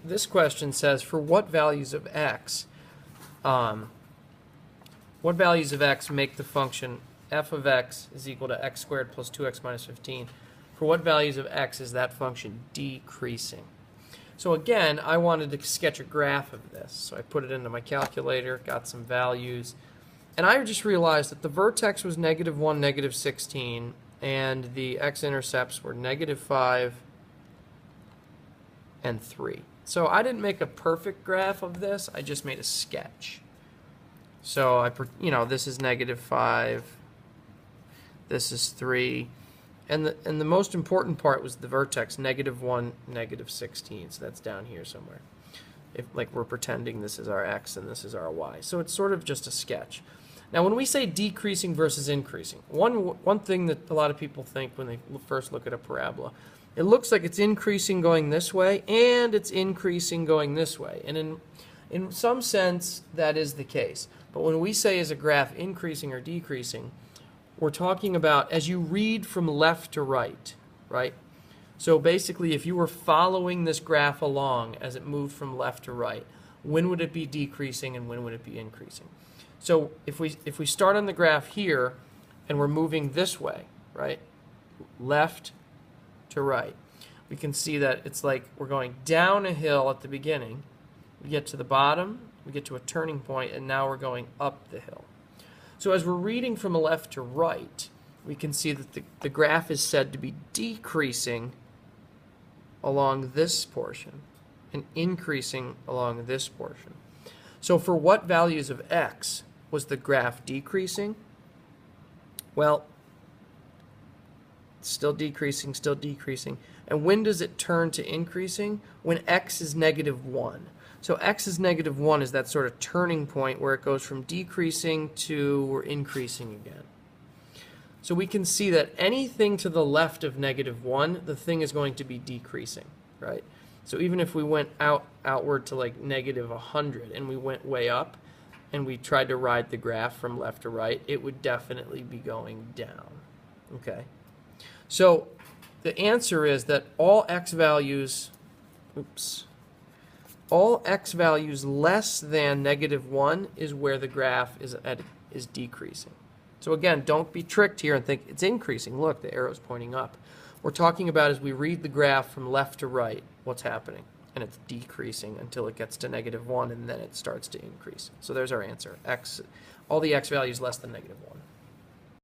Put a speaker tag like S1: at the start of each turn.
S1: this question says, for what values of x make the function f of x is equal to x squared plus 2x minus 15? For what values of x is that function decreasing? So again, I wanted to sketch a graph of this. So I put it into my calculator, got some values, and I just realized that the vertex was -1, -16, and the x-intercepts were -5 and 3. So I didn't make a perfect graph of this, I just made a sketch. So this is -5, this is 3, and the most important part was the vertex, -1, -16. So that's down here somewhere. If like we're pretending this is our x and this is our y. So it's sort of just a sketch. Now when we say decreasing versus increasing, one thing that a lot of people think when they first look at a parabola, it looks like it's increasing going this way and it's increasing going this way. And in some sense that is the case. But when we say is a graph increasing or decreasing, we're talking about as you read from left to right, right? So basically if you were following this graph along as it moved from left to right, when would it be decreasing and when would it be increasing? So if we start on the graph here and we're moving this way, right? Left to right, we can see that it's like we're going down a hill at the beginning. We get to the bottom, we get to a turning point, and now we're going up the hill. So as we're reading from left to right, we can see that the graph is said to be decreasing along this portion and increasing along this portion. So for what values of x was the graph decreasing? Well, still decreasing, still decreasing. And when does it turn to increasing? When x is -1. So x is -1 is that sort of turning point where it goes from decreasing to increasing again. So we can see that anything to the left of -1, the thing is going to be decreasing, right? So even if we went outward to like -100 and we went way up and we tried to ride the graph from left to right, it would definitely be going down, okay? So the answer is that all x values less than -1 is where the graph is decreasing. So again, don't be tricked here and think it's increasing. Look, the arrow's pointing up. We're talking about as we read the graph from left to right, what's happening. And it's decreasing until it gets to -1 and then it starts to increase. So there's our answer. All the x values less than -1.